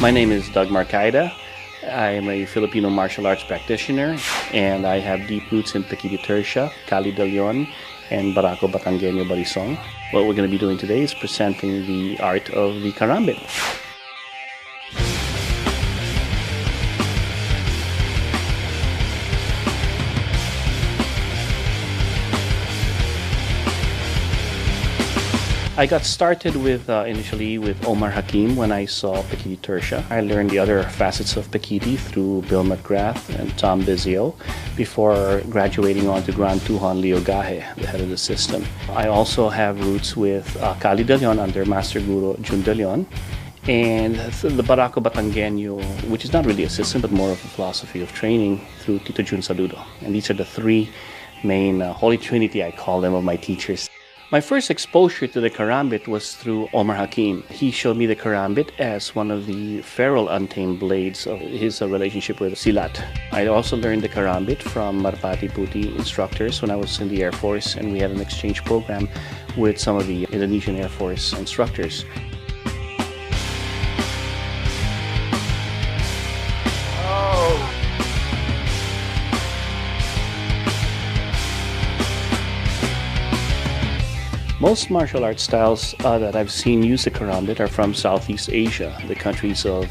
My name is Doug Marcaida. I am a Filipino martial arts practitioner, and I have deep roots in Pequiti Tercia, Cali de Leon, and Barako Batangueño Barisong. What we're going to be doing today is presenting the art of the karambit. I got started with initially with Omar Hakim when I saw Pequiti Tercia. I learned the other facets of Pequiti through Bill McGrath and Tom Bizio before graduating on to Grand Tuhon Leo Gahe, the head of the system. I also have roots with Cali de Leon under Master Guru Jun de Leon, and the Barako Batangueño, which is not really a system but more of a philosophy of training, through Tito Jun Saludo. And these are the three main Holy Trinity, I call them, of my teachers. My first exposure to the karambit was through Omar Hakim. He showed me the karambit as one of the feral untamed blades of his relationship with Silat. I also learned the karambit from Marpati Puti instructors when I was in the Air Force, and we had an exchange program with some of the Indonesian Air Force instructors. Most martial arts styles that I've seen use the karambit are from Southeast Asia. The countries of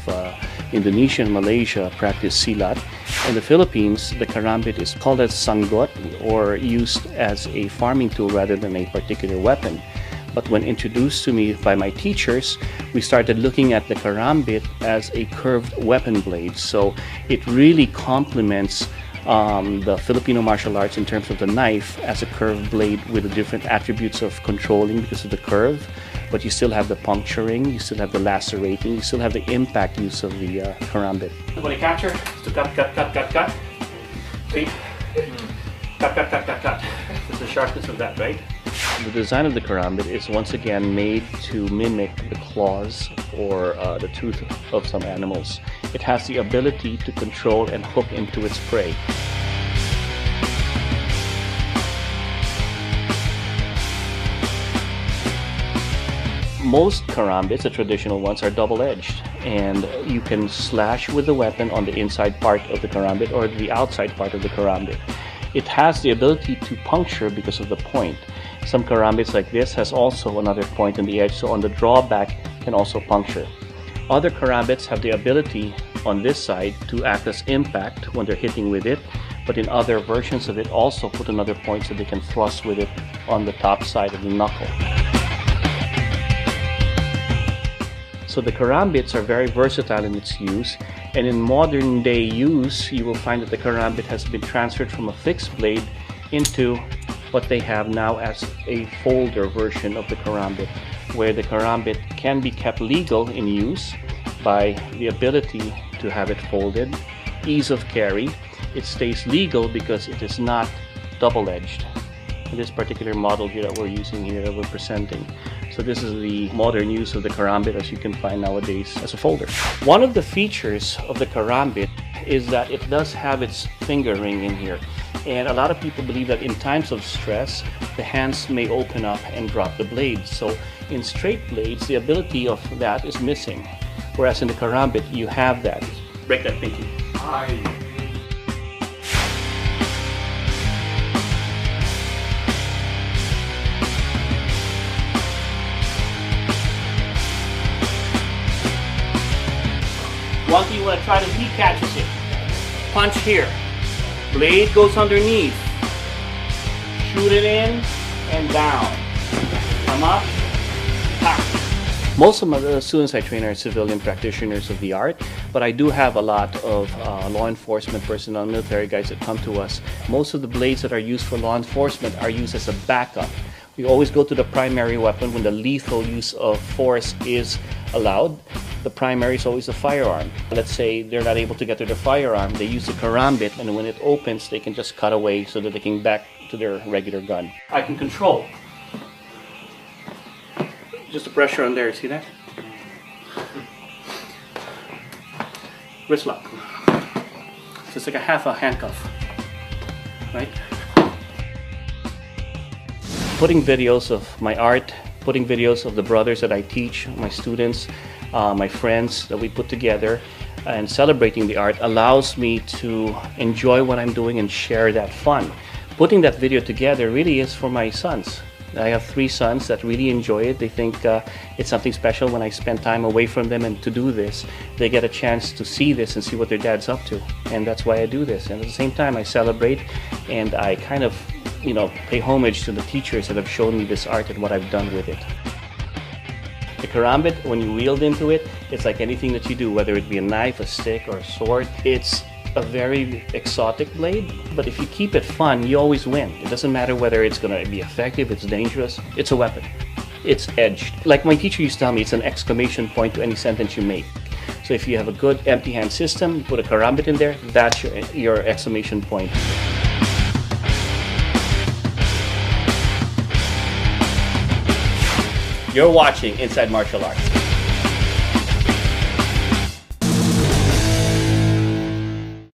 Indonesia and Malaysia practice silat. In the Philippines, the karambit is called as sanggot, or used as a farming tool rather than a particular weapon. But when introduced to me by my teachers, we started looking at the karambit as a curved weapon blade. So it really complements the Filipino martial arts in terms of the knife as a curved blade with the different attributes of controlling because of the curve, but you still have the puncturing, you still have the lacerating, you still have the impact use of the karambit. When you capture, to cut. See? Cut. It's the sharpness of that, right? The design of the karambit is once again made to mimic the claws or the tooth of some animals. It has the ability to control and hook into its prey. Most karambits, the traditional ones, are double-edged, and you can slash with the weapon on the inside part of the karambit or the outside part of the karambit. It has the ability to puncture because of the point. Some karambits like this has also another point on the edge, so on the drawback can also puncture. Other karambits have the ability on this side to act as impact when they're hitting with it, but in other versions of it also put another point so they can thrust with it on the top side of the knuckle. So the karambits are very versatile in its use, and in modern day use you will find that the karambit has been transferred from a fixed blade into what they have now as a folder version of the karambit, where the karambit can be kept legal in use by the ability to have it folded, ease of carry. It stays legal because it is not double-edged. In this particular model here that we're using here, that we're presenting. So this is the modern use of the karambit as you can find nowadays as a folder. One of the features of the karambit is that it does have its finger ring in here. And a lot of people believe that in times of stress, the hands may open up and drop the blades. So in straight blades, the ability of that is missing. Whereas in the karambit, you have that. Break that pinky. Aye. One thing you want to try to, he catches it. Punch here. Blade goes underneath. Shoot it in and down. Come up. Ha. Most of the students I train are civilian practitioners of the art, but I do have a lot of law enforcement personnel, military guys that come to us. Most of the blades that are used for law enforcement are used as a backup. We always go to the primary weapon when the lethal use of force is allowed. The primary is always the firearm. Let's say they're not able to get to the firearm, they use the karambit, and when it opens, they can just cut away so that they can back to their regular gun. I can control. Just the pressure on there, see that? Wrist lock. So it's like a half a handcuff, right? Putting videos of my art, putting videos of the brothers that I teach, my students, my friends that we put together, and celebrating the art allows me to enjoy what I'm doing and share that fun. Putting that video together really is for my sons. I have 3 sons that really enjoy it. They think it's something special when I spend time away from them, and to do this, they get a chance to see this and see what their dad's up to. And that's why I do this. And at the same time, I celebrate and I kind of, pay homage to the teachers that have shown me this art and what I've done with it. The karambit, when you wield into it, it's like anything that you do, whether it be a knife, a stick, or a sword. It's a very exotic blade, but if you keep it fun, you always win. It doesn't matter whether it's going to be effective, it's dangerous, it's a weapon. It's edged. Like my teacher used to tell me, it's an exclamation point to any sentence you make. So if you have a good empty hand system, you put a karambit in there, that's your exclamation point. You're watching Inside Martial Arts.